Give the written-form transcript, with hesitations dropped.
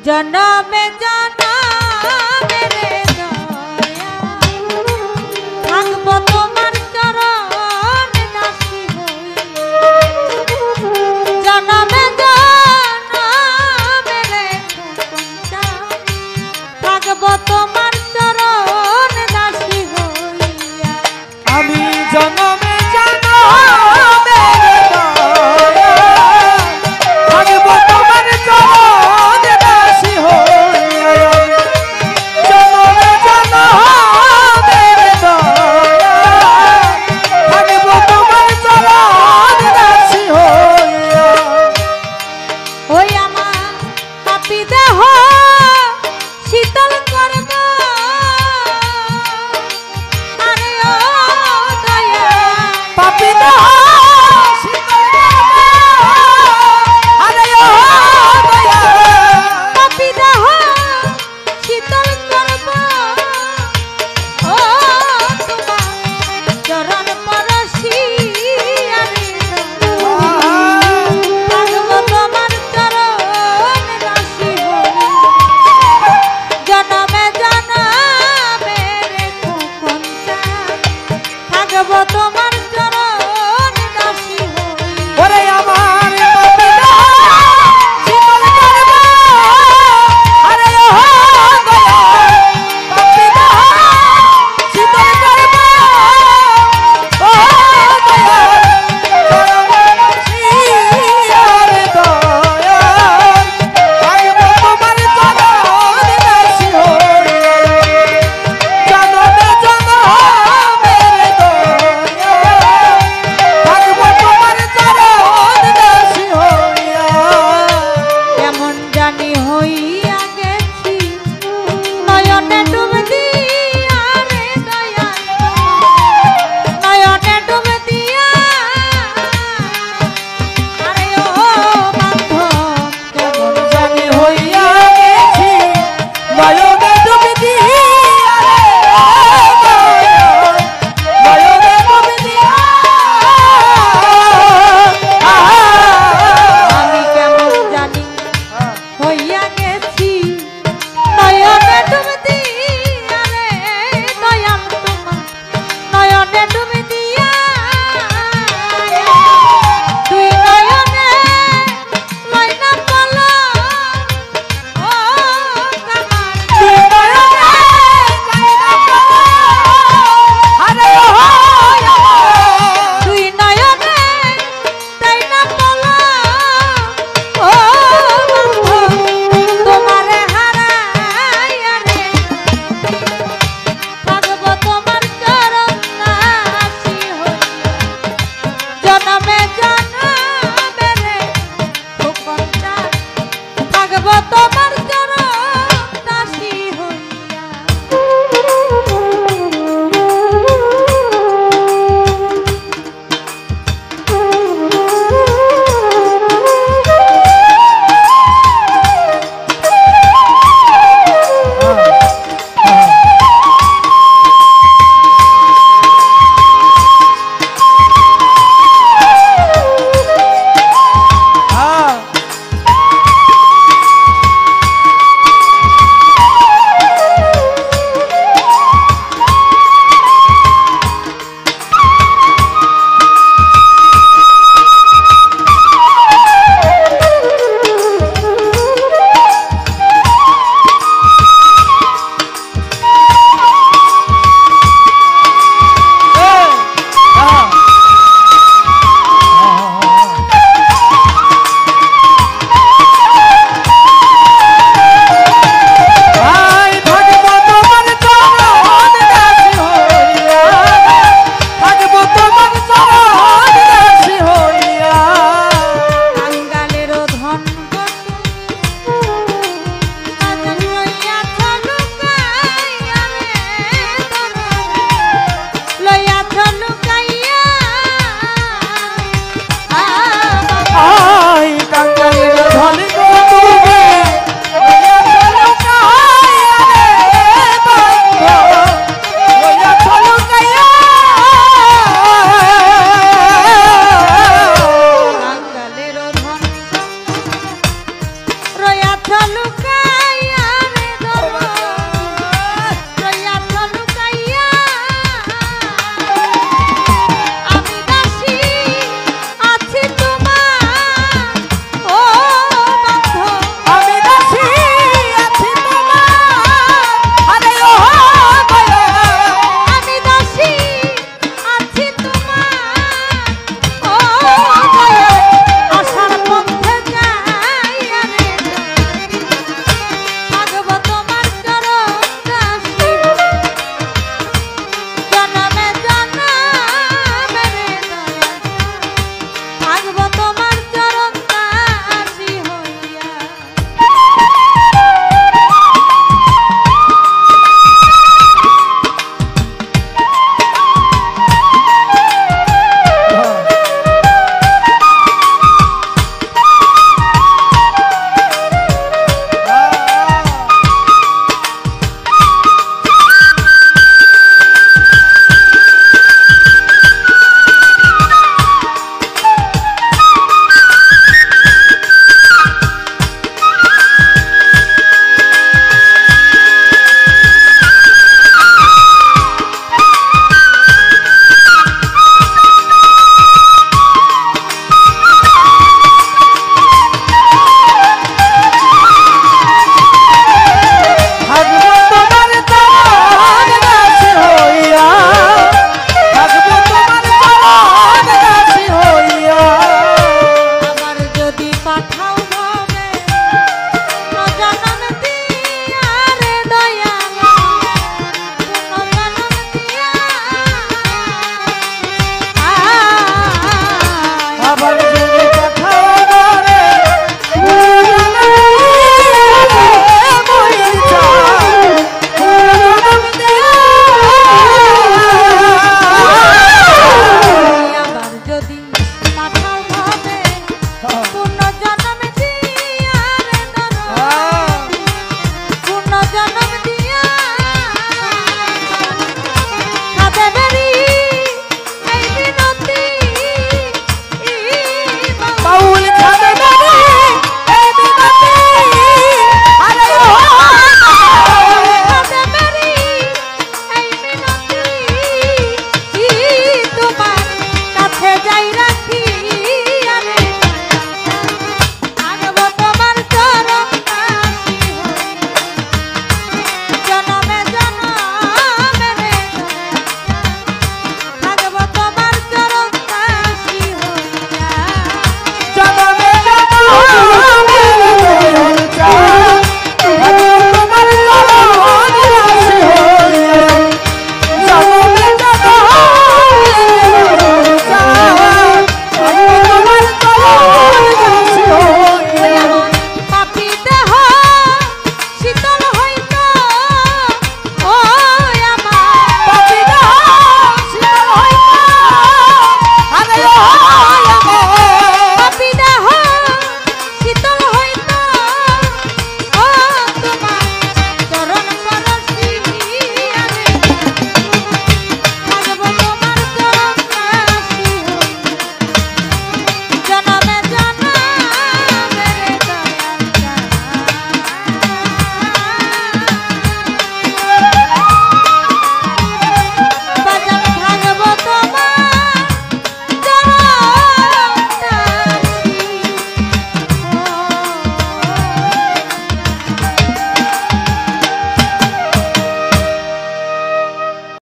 জনমে জনমে রে দয়া থাকবো তোমার চরণে দাসী হইয়া। জনমে জনমে রে খোকনটা থাকবো তোমার চরণে দাসী হইয়া। আমি জনমে জনমে রে দয়া থাকবো তোমার চরণে দাসী হইয়া। জনমে জনমে রে দয়া থাকবো তোমার চরণে দাসী হইয়া। ওই আমার পাপী দেহ শীতল করব আরে ও দয়া পাপী দেহ শীতল করব আরে ও দয়া। পাপী দেহ শীতল করব ও তোমার চরণ পরশি আরে থাকবো তোমার চরণ দাসী হইয়া। জনমে জনমে রে খোকনটা থাকবো তোমার চরণ দাসী হইয়া। ওরে আমার পাপী দেহ শীতল করব আরে ও দয়া। পাপী দেহ শীতল করব ও দয়া। চরণে আরে দয়া থাকবো তোমার চরণে দাসী হইয়া। জনমে জনমে রে দয়া থাকবো তোমার চরণে দাসী হইয়া। কেমন জানি হইয়া গেছি নয়নে ডুব দিয়া রে দয়া নয়নে ডুব দিয়া আরে ও বান্ধব কেমন জানি হইয়া গেছি নয়নে ডুব দিয়া রে দয়া। নয়নে ডুব দিয়া আমি কেমন জানি হইয়া গেছি নয়নে ডুব দিয়া রে দয়াল তোমার নয়নে ডুব দিয়া দুই নয়নে লইনা পলক ও কামার দুই নয়নে লাইনা পলক আরে ও দুই নয়নে তাইনা পলক ও বন্ধু তোমারে হারাইয়া রে থাকবো তোমার চরণ দাসী হইয়া। জনমে জনমে রে খোকনটা থাকবো তোমার